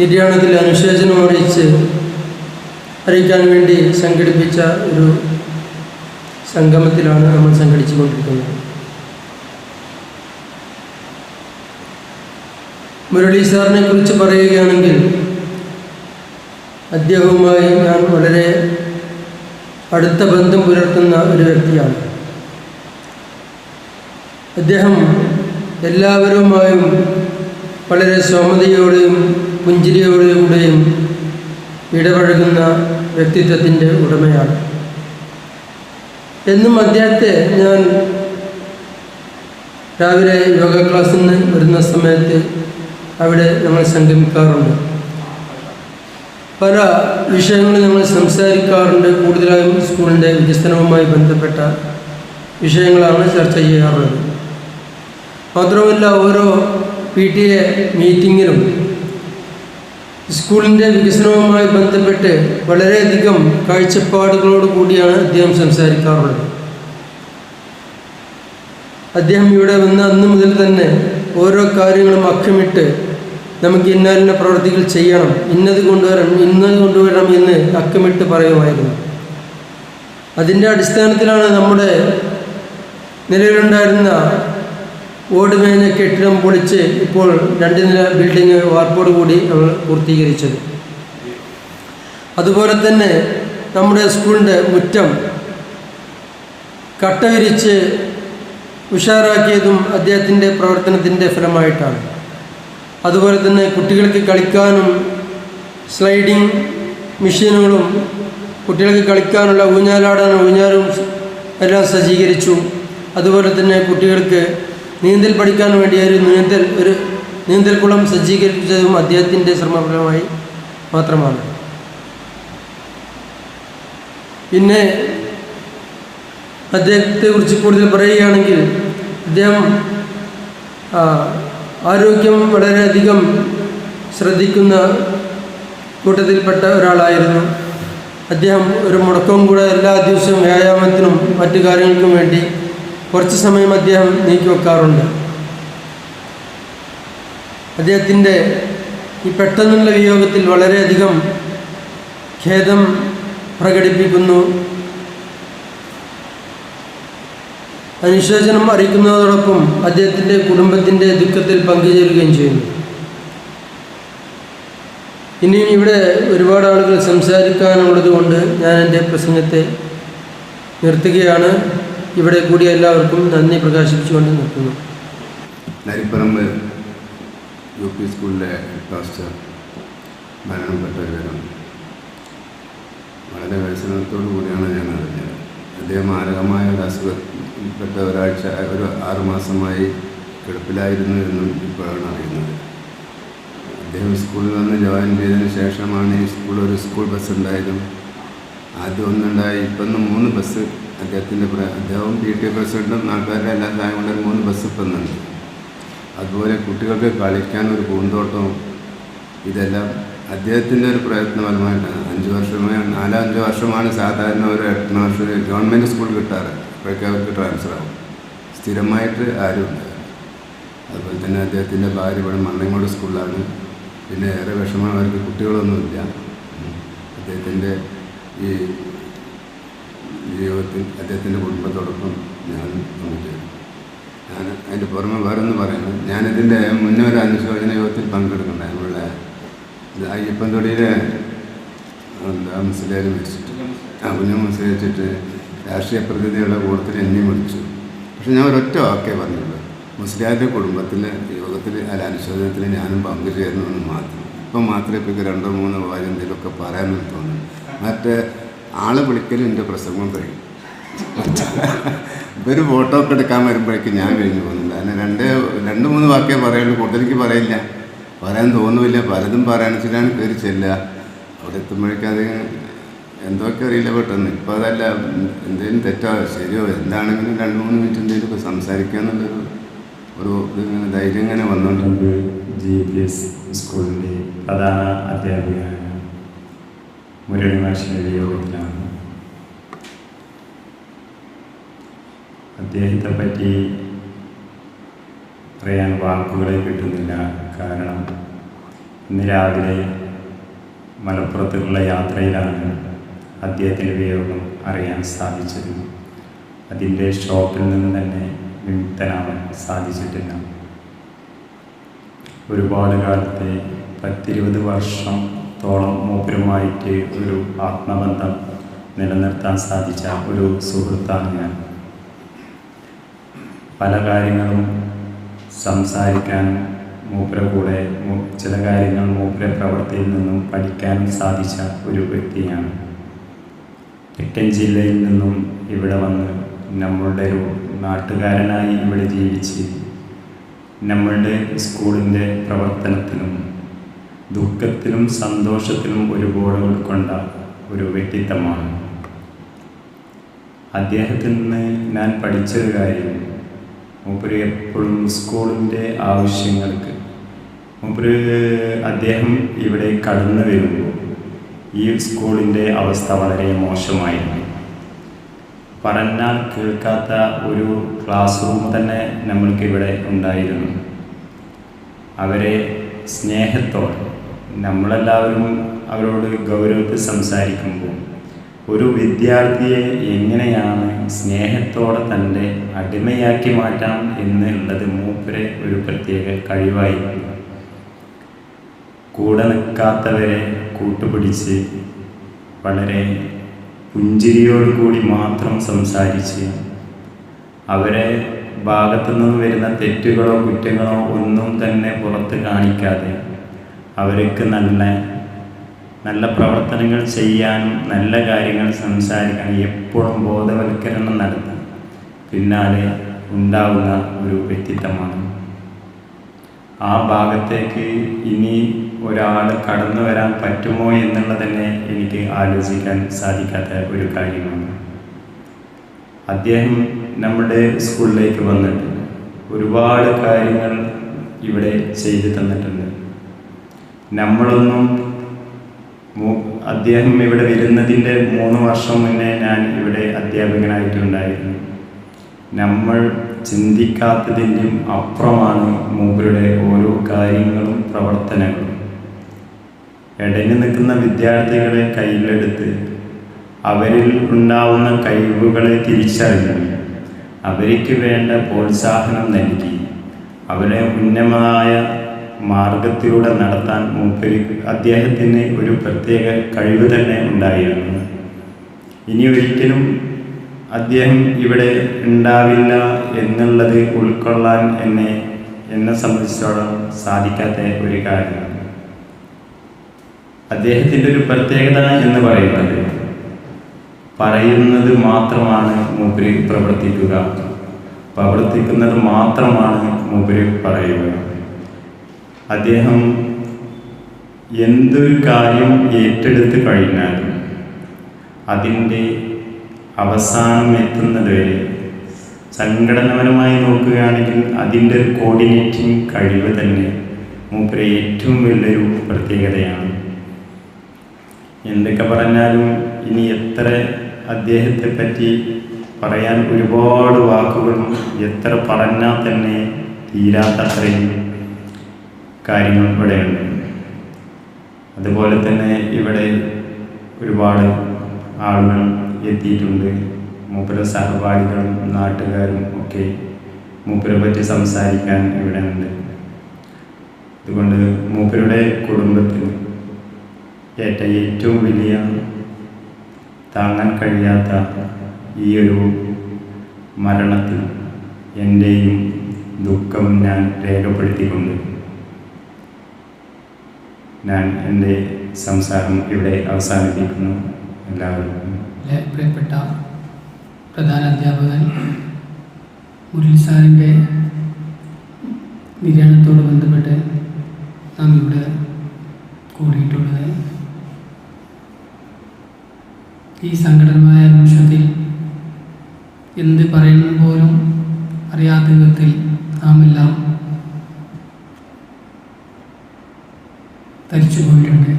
നിര്യാണത്തിൽ അനുശോചനം അറിയിക്കാൻ വേണ്ടി സംഘടിപ്പിച്ച ഒരു സംഗമത്തിലാണ് നമ്മൾ സംഘടിച്ചുകൊണ്ടിരിക്കുന്നത്. മുരളി സാറിനെ കുറിച്ച് പറയുകയാണെങ്കിൽ അദ്ദേഹവുമായി ഞാൻ വളരെ അടുത്ത ബന്ധം പുലർത്തുന്ന ഒരു വ്യക്തിയാണ്. അദ്ദേഹം എല്ലാവരുമായും വളരെ സൗമ്യതയോടെയും പുഞ്ചിരിയോടുകൂടെയും ഇടപഴകുന്ന വ്യക്തിത്വത്തിൻ്റെ ഉടമയാണ്. എന്നും അദ്ദേഹത്തെ ഞാൻ രാവിലെ യോഗ ക്ലാസ്സിൽ നിന്ന് വരുന്ന സമയത്ത് അവിടെ ഞങ്ങൾ സംഗമിക്കാറുണ്ട്. പല വിഷയങ്ങളും ഞങ്ങൾ സംസാരിക്കാറുണ്ട്. കൂടുതലായും സ്കൂളിൻ്റെ വികസനവുമായി ബന്ധപ്പെട്ട വിഷയങ്ങളാണ് ചർച്ച ചെയ്യാറുള്ളത്. മാത്രമല്ല ഓരോ PTA മീറ്റിങ്ങിലും സ്കൂളിൻ്റെ വികസനവുമായി ബന്ധപ്പെട്ട് വളരെയധികം കാഴ്ചപ്പാടുകളോട് കൂടിയാണ് അദ്ദേഹം സംസാരിക്കാറുള്ളത്. അദ്ദേഹം ഇവിടെ വന്ന അന്ന് മുതൽ തന്നെ ഓരോ കാര്യങ്ങളും അക്കമിട്ട് നമുക്ക് ഇന്ന പ്രവൃത്തികൾ ചെയ്യണം, ഇന്നത് കൊണ്ടുവരണം എന്ന് അക്കമിട്ട് പറയുമായിരുന്നു. അതിൻ്റെ അടിസ്ഥാനത്തിലാണ് നമ്മുടെ നിലവിലുണ്ടായിരുന്ന ഓടുമേഞ്ഞ കെട്ടിടം പൊളിച്ച് ഇപ്പോൾ 2 നില ബിൽഡിങ് വാർപ്പോട് കൂടി നമ്മൾ പൂർത്തീകരിച്ചത്. അതുപോലെ തന്നെ നമ്മുടെ സ്കൂളിൻ്റെ മുറ്റം കട്ട വിരിച്ച് ഉഷാറാക്കിയതും അദ്ദേഹത്തിൻ്റെ പ്രവർത്തനത്തിൻ്റെ ഫലമായിട്ടാണ്. അതുപോലെ തന്നെ കുട്ടികൾക്ക് കളിക്കാനും സ്ലൈഡിങ് മെഷീനുകളും കുട്ടികൾക്ക് കളിക്കാനുള്ള ഊഞ്ഞാലും എല്ലാം സജ്ജീകരിച്ചു. അതുപോലെ തന്നെ കുട്ടികൾക്ക് നീന്തൽ പഠിക്കാൻ വേണ്ടി ഒരു നീന്തൽക്കുളം സജ്ജീകരിച്ചതും അദ്ദേഹത്തിൻ്റെ ശ്രമഫലമായി മാത്രമാണ്. പിന്നെ അദ്ദേഹത്തെക്കുറിച്ച് കൂടുതൽ പറയുകയാണെങ്കിൽ അദ്ദേഹം ആരോഗ്യം വളരെയധികം ശ്രദ്ധിക്കുന്ന കൂട്ടത്തിൽപ്പെട്ട ഒരാളായിരുന്നു. അദ്ദേഹം ഒരു മുടക്കവും കൂടെ എല്ലാ ദിവസവും വ്യായാമത്തിനും മറ്റു കാര്യങ്ങൾക്കും വേണ്ടി കുറച്ച് സമയം അദ്ദേഹം നീക്കിവെക്കാറുണ്ട്. അദ്ദേഹത്തിൻ്റെ ഈ പെട്ടെന്നുള്ള വിയോഗത്തിൽ വളരെയധികം ഖേദം പ്രകടിപ്പിക്കുന്നു. അനുശോചനം അറിയിക്കുന്നതോടൊപ്പം അദ്ദേഹത്തിൻ്റെ കുടുംബത്തിൻ്റെ ദുഃഖത്തിൽ പങ്കുചേരുകയും ചെയ്യുന്നു. ഇനിയും ഇവിടെ ഒരുപാട് ആളുകൾ സംസാരിക്കാനുള്ളത് കൊണ്ട് ഞാൻ എൻ്റെ പ്രസംഗത്തെ നിർത്തുകയാണ്. ഇവിടെ കൂടിയ എല്ലാവർക്കും നന്ദി പ്രകാശിപ്പിച്ചുകൊണ്ട് നിർത്തുന്നു. നരിപ്പറമ്പ് UP സ്കൂളിലെ ഹെഡ് മാസ്റ്റർ മരണപ്പെട്ട വിവരം വളരെ വ്യസനത്തോടു കൂടിയാണ് ഞാൻ അറിഞ്ഞത്. അദ്ദേഹം മാരകമായ ഒരു അസുഖപ്പെട്ട ഒരു 6 മാസമായി കിടപ്പിലായിരുന്നു എന്നും ഇപ്പോഴാണ് അറിയുന്നത്. അദ്ദേഹം സ്കൂളിൽ വന്ന് ജോയിൻ ചെയ്തതിന് ശേഷമാണ് ഈ സ്കൂൾ ബസ് ഉണ്ടായതും. ആദ്യം ഒന്നുണ്ടായി, ഇപ്പം 3 ബസ് അദ്ദേഹവും PTA പ്രസിഡന്റും നാട്ടുകാരുടെ എല്ലാ സഹായം കൊണ്ട് 3 ബസ് ഇപ്പം ഉണ്ട്. അതുപോലെ കുട്ടികൾക്ക് കളിക്കാൻ ഒരു പൂന്തോട്ടവും ഇതെല്ലാം അദ്ദേഹത്തിൻ്റെ ഒരു പ്രയത്നഫലമായിട്ടാണ്. 4-5 വർഷമാണ് സാധാരണ ഒരു ഹെഡ് മാസ്റ്റർ ഗവൺമെൻറ് സ്കൂൾ കിട്ടാറ്. അപ്പോഴേക്ക് അവർക്ക് ട്രാൻസ്ഫർ ആവും. സ്ഥിരമായിട്ട് ആരും ഉണ്ടാകും. അതുപോലെ തന്നെ അദ്ദേഹത്തിൻ്റെ ഭാര്യ ഇവിടെ മണ്ണങ്ങോട് സ്കൂളിലാണ്. പിന്നെ ഏറെ വിഷമം, അവർക്ക് കുട്ടികളൊന്നുമില്ല. അദ്ദേഹത്തിൻ്റെ ഈ ജീവിതത്തിൽ അദ്ദേഹത്തിൻ്റെ കുടുംബത്തോടൊപ്പം ഞാൻ അതിൻ്റെ പുറമെ വേറൊന്ന് പറയുന്നത്, ഞാനിതിൻ്റെ മുന്നേ ഒരു അനുശോചന യോഗത്തിൽ പങ്കെടുക്കുന്നുണ്ട്. നമ്മളുടെ അയ്യപ്പൻ തൊടിയിലെ മുസ്ലിം മരിച്ചിട്ട് കുഞ്ഞു മുസ്ലിം വെച്ചിട്ട് രാഷ്ട്രീയ പ്രതിനിധികളുടെ കൂട്ടത്തിൽ എന്നെയും വിളിച്ചു. പക്ഷെ ഞാൻ ഒരൊറ്റ വാക്കേ പറഞ്ഞുള്ളൂ, മുസ്ലിയാരുടെ കുടുംബത്തിലെ യോഗത്തിൽ അനുശോചനത്തിൽ ഞാനും പങ്കുചേരണമെന്ന് മാത്രം. ഇപ്പം മാത്രമേ ഇപ്പോൾ 2-3 വാരം എന്തെങ്കിലുമൊക്കെ പറയാമെന്ന് തോന്നുന്നു. മറ്റേ ആളെ വിളിക്കലും എൻ്റെ പ്രസംഗം കഴിയും. ഇവർ ഫോട്ടോ ഒക്കെ എടുക്കാൻ വരുമ്പോഴേക്കും ഞാൻ കഴിഞ്ഞു പോകുന്നുണ്ട്. അതിന് 2-3 വാക്കേ പറയുള്ളൂ, കൂടുതലേക്ക് പറയില്ല, പറയാൻ തോന്നുമില്ല. പലതും പറയാന്ന് വെച്ചിട്ടാണ് കയറി ചെല്ലുക. അവിടെ എത്തുമ്പോഴേക്കും അത് എന്തൊക്കെ അറിയില്ല പെട്ടെന്ന്. ഇപ്പോൾ അതല്ല, എന്തെങ്കിലും തെറ്റോ ശരിയോ എന്താണെങ്കിലും 2-3 മിനിറ്റ് എന്തെങ്കിലുമൊക്കെ സംസാരിക്കുക എന്നുള്ളൊരു ഇതിങ്ങനെ ധൈര്യം ഇങ്ങനെ വന്നുകൊണ്ട് GPS സ്കൂളിൻ്റെ പ്രധാന അധ്യാപികയായ മുരളി മാഷിൻ്റെ യോഗത്തിലാണ്. അദ്ദേഹത്തെ പറ്റി പറയാൻ വാക്കുകളെ കിട്ടുന്നില്ല. കാരണം ഇന്ന് രാവിലെ മലപ്പുറത്തുള്ള യാത്രയിലാണ് അദ്ദേഹത്തിൻ്റെ വിയോഗം അറിയാൻ സാധിച്ചത്. അതിൻ്റെ ഷോക്കിൽ നിന്ന് തന്നെ വിമുക്തനാവാൻ സാധിച്ചിട്ടില്ല. ഒരുപാട് കാലത്തെ 10-20 വർഷത്തോളം മൂപ്പരുമായിട്ട് ഒരു ആത്മബന്ധം നിലനിർത്താൻ സാധിച്ച ഒരു സുഹൃത്താണ് ഞാൻ. പല കാര്യങ്ങളും സംസാരിക്കാനും മൂപ്പര കൂടെ ചില കാര്യങ്ങൾ മൂപ്പര പ്രവൃത്തിയിൽ നിന്നും പഠിക്കാനും സാധിച്ച ഒരു വ്യക്തിയാണ്. തെക്കൻ ജില്ലയിൽ നിന്നും ഇവിടെ വന്ന് നമ്മളുടെ ഒരു നാട്ടുകാരനായി ഇവിടെ ജീവിച്ച് നമ്മളുടെ സ്കൂളിൻ്റെ പ്രവർത്തനത്തിലും ദുഃഖത്തിലും സന്തോഷത്തിലും ഒരുപോലെ ഉൾക്കൊണ്ട ഒരു വ്യക്തിത്വമാണ്. അദ്ദേഹത്തിൽ നിന്ന് ഞാൻ പഠിച്ചൊരു കാര്യം, മൂപ്പര് എപ്പോഴും സ്കൂളിൻ്റെ ആവശ്യങ്ങൾക്ക് അദ്ദേഹം ഇവിടെ കടന്നു വരുമ്പോൾ ഈ സ്കൂളിൻ്റെ അവസ്ഥ വളരെ മോശമായിരുന്നു. പറഞ്ഞാൽ കേൾക്കാത്ത ഒരു ക്ലാസ് റൂം തന്നെ നമ്മൾക്കിവിടെ ഉണ്ടായിരുന്നു. അവരെ സ്നേഹത്തോടെ നമ്മളെല്ലാവരും അവരോട് ഗൗരവത്തിൽ സംസാരിക്കുമ്പോൾ ഒരു വിദ്യാർത്ഥിയെ എങ്ങനെയാണ് സ്നേഹത്തോടെ തൻ്റെ അടിമയാക്കി മാറ്റാം എന്നുള്ളത് മൂപ്പരെ ഒരു പ്രത്യേക കഴിവായിരുന്നു. കൂടെ നിൽക്കാത്തവരെ കൂട്ടുപിടിച്ച് വളരെ പുഞ്ചിരിയോടുകൂടി മാത്രം സംസാരിച്ച് അവരെ ഭാഗത്തു നിന്ന് വരുന്ന തെറ്റുകളോ കുറ്റങ്ങളോ ഒന്നും തന്നെ പുറത്ത് കാണിക്കാതെ അവർക്ക് നല്ല പ്രവർത്തനങ്ങൾ ചെയ്യാനും നല്ല കാര്യങ്ങൾ സംസാരിക്കാനും എപ്പോഴും ബോധവൽക്കരണം നടത്തി പിന്നാലെ ഉണ്ടാവുന്ന ഒരു വ്യക്തിത്വമാണ്. ആ ഭാഗത്തേക്ക് ഇനി ഒരാൾ കടന്നു വരാൻ പറ്റുമോ എന്നുള്ളത് തന്നെ എനിക്ക് ആലോചിക്കാൻ സാധിക്കാത്ത ഒരു കാര്യമാണ്. അദ്ദേഹം നമ്മുടെ സ്കൂളിലേക്ക് വന്നിട്ട് ഒരുപാട് കാര്യങ്ങൾ ഇവിടെ ചെയ്തു തന്നിട്ടുണ്ട്. നമ്മളൊന്നും അദ്ദേഹം ഇവിടെ വരുന്നതിൻ്റെ 3 വർഷം മുന്നേ ഞാൻ ഇവിടെ അധ്യാപകനായിട്ടുണ്ടായിരുന്നു. നമ്മൾ ചിന്തിക്കാത്തതിൻ്റെയും അപ്പുറമാണ് മൂപ്പരുടെ ഓരോ കാര്യങ്ങളും പ്രവർത്തനങ്ങളും. ഇടഞ്ഞു നിൽക്കുന്ന വിദ്യാർത്ഥികളെ കയ്യിലെടുത്ത് അവരിൽ ഉണ്ടാവുന്ന കഴിവുകളെ തിരിച്ചറിഞ്ഞ് അവർക്ക് വേണ്ട പ്രോത്സാഹനം നൽകി അവരെ ഉന്നതമായ മാർഗത്തിലൂടെ നടത്താൻ അദ്ദേഹത്തിന് ഒരു പ്രത്യേക കഴിവ് തന്നെ ഉണ്ടായിരുന്നു. ഇനി ഒരിക്കലും അദ്ദേഹം ഇവിടെ ഉണ്ടാവില്ല എന്നുള്ളത് ഉൾക്കൊള്ളാൻ എന്നെ സംബന്ധിച്ചിടത്തോളം സാധിക്കാത്ത ഒരു കാര്യമാണ്. അദ്ദേഹത്തിൻ്റെ ഒരു പ്രത്യേകത എന്ന് പറയുന്നത് മാത്രമാണ് മൂപ്പര് പ്രവർത്തിക്കുന്നത് മാത്രമാണ് മൂപ്പര് പറയുക. അദ്ദേഹം എന്തൊരു കാര്യം ഏറ്റെടുത്ത് കഴിഞ്ഞാലും അതിൻ്റെ അവസാനം എത്തുന്നത് വരെ സംഘടനാപരമായി നോക്കുകയാണെങ്കിൽ അതിൻ്റെ ഒരു കോർഡിനേറ്റിംഗ് കഴിവ് തന്നെ മൂപ്പര് ഏറ്റവും വലിയൊരു പ്രത്യേകതയാണ്. എന്തൊക്കെ പറഞ്ഞാലും ഇനി എത്ര അദ്ദേഹത്തെ പറ്റി പറയാൻ ഒരുപാട് വാക്കുകളും എത്ര പറഞ്ഞാൽ തന്നെ തീരാത്തത്രയും കാര്യങ്ങൾ ഇവിടെയുണ്ട്. അതുപോലെ തന്നെ ഇവിടെ ഒരുപാട് ആളുകൾ എത്തിയിട്ടുണ്ട്. മൂപ്പര സഹപാഠികളും നാട്ടുകാരും ഒക്കെ മൂപ്പരെ പറ്റി സംസാരിക്കാൻ ഇവിടെ ഉണ്ട്. അതുകൊണ്ട് മൂപ്പരുടെ കുടുംബത്തിന് ഏറ്റവും വലിയ താങ്ങാൻ കഴിയാത്ത ഈ ഒരു മരണത്തിൽ എൻ്റെയും ദുഃഖം ഞാൻ രേഖപ്പെടുത്തിക്കൊണ്ട് ഞാൻ എൻ്റെ സംസാരം ഇവിടെ അവസാനിപ്പിക്കുന്നു. എല്ലാവർക്കും പ്രിയപ്പെട്ട പ്രധാന അധ്യാപകൻ മുരളി സാറിൻ്റെ നിര്യാണത്തോട് ബന്ധപ്പെട്ട് നാം ഇവിടെ കൂടിയിട്ടുള്ളത് ഈ സങ്കടമായ നിമിഷത്തിൽ എന്ത് പറയണം പോലും അറിയാത്ത വിധത്തിൽ നാം എല്ലാം തരിച്ചു പോയിട്ടുണ്ട്.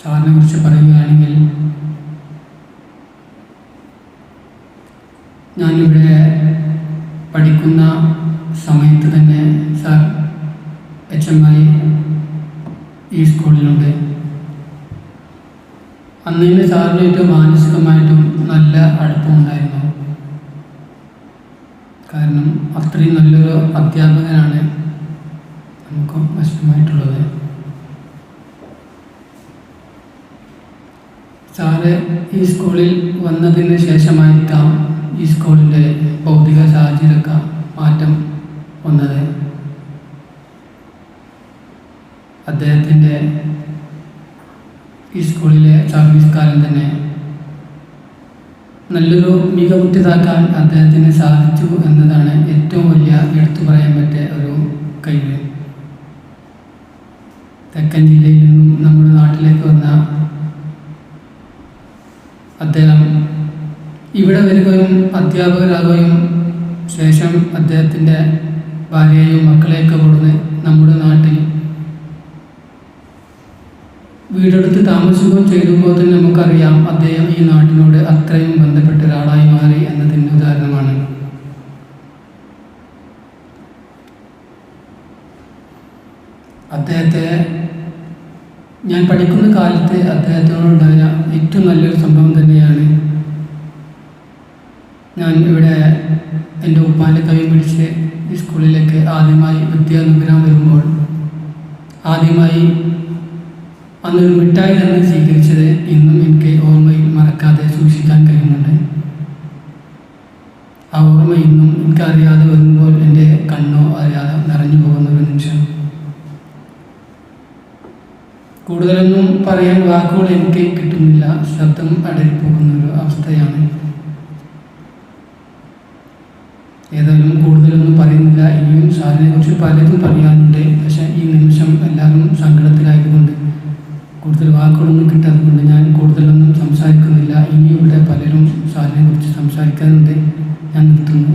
സാറിനെ കുറിച്ച് പറയുകയാണെങ്കിൽ ഞാനിവിടെ പഠിക്കുന്ന സമയത്ത് തന്നെ സാർ HM ആയി ഈ സ്കൂളിലുണ്ട്. അന്ന് തന്നെ സാറിനായിട്ട് മാനസികമായിട്ടും നല്ല അടുപ്പമുണ്ടായിരുന്നു. കാരണം അത്രയും നല്ലൊരു അധ്യാപകനാണ് നമുക്ക് നഷ്ടമായിട്ടുള്ളത്. സാറ് ഈ സ്കൂളിൽ വന്നതിന് ശേഷമായിട്ടാം ഈ സ്കൂളിൻ്റെ ഭൗതിക സാഹചര്യമൊക്കെ മാറ്റം വന്നത്. അദ്ദേഹത്തിൻ്റെ ഈ സ്കൂളിലെ സർവീസ് കാലം തന്നെ നല്ലൊരു മികവുറ്റതാക്കാൻ അദ്ദേഹത്തിന് സാധിച്ചു എന്നതാണ് ഏറ്റവും വലിയ എടുത്തു പറയാൻ പറ്റിയ ഒരു കഴിവ്. തെക്കൻ ജില്ലയിൽ നിന്നും നമ്മുടെ നാട്ടിലേക്ക് വന്ന അദ്ദേഹം ഇവിടെ വരികയും അധ്യാപകരാകുകയും ശേഷം അദ്ദേഹത്തിൻ്റെ ഭാര്യയെയും മക്കളെയൊക്കെ കൊടുന്ന് നമ്മുടെ നാട്ടിൽ വീടെടുത്ത് താമസിക്കുകയും ചെയ്തുമ്പോൾ തന്നെ നമുക്കറിയാം അദ്ദേഹം ഈ നാട്ടിനോട് അത്രയും ബന്ധപ്പെട്ട ഒരാളായി മാറി എന്നതിൻ്റെ ഉദാഹരണമാണ്. അദ്ദേഹത്തെ ഞാൻ പഠിക്കുന്ന കാലത്ത് അദ്ദേഹത്തിനോടുണ്ടായ ഏറ്റവും നല്ലൊരു സംഭവം തന്നെയാണ് ഞാൻ ഇവിടെ എൻ്റെ ഉപ്പാൻ്റെ കൈ പിടിച്ച് ഈ സ്കൂളിലേക്ക് ആദ്യമായി വിദ്യാനുഗ്രഹം വരുമ്പോൾ ആദ്യമായി അന്നൊരു മിഠായി തന്നെ സ്വീകരിച്ചത് ഇന്നും എനിക്ക് ഓർമ്മയിൽ മറക്കാതെ സൂക്ഷിക്കാൻ കഴിയുന്നുണ്ട്. ആ ഓർമ്മ ഇന്നും എനിക്കറിയാതെ വരുമ്പോൾ എൻ്റെ കണ്ണോ അറിയാതെ നിറഞ്ഞു പോകുന്ന ഒരു നിമിഷം. കൂടുതലൊന്നും പറയാൻ വാക്കുകൾ എനിക്ക് കിട്ടുന്നില്ല. ശബ്ദം അടരിപ്പോകുന്നൊരു അവസ്ഥയാണ്. ഏതായാലും കൂടുതലൊന്നും പറയുന്നില്ല. ഇനിയും സാറിനെ കുറിച്ച് പലതും പറയാനുണ്ട്. പക്ഷേ ഈ നിമിഷം എല്ലാവരും സങ്കടത്തിലായതുകൊണ്ട് കൂടുതൽ വാക്കുകളൊന്നും കിട്ടാത്തതുകൊണ്ട് ഞാൻ കൂടുതലൊന്നും സംസാരിക്കുന്നില്ല. ഇനി ഇവിടെ പലരും സാറിനെ കുറിച്ച് സംസാരിക്കാനുണ്ട്. ഞാൻ നിർത്തുന്നു.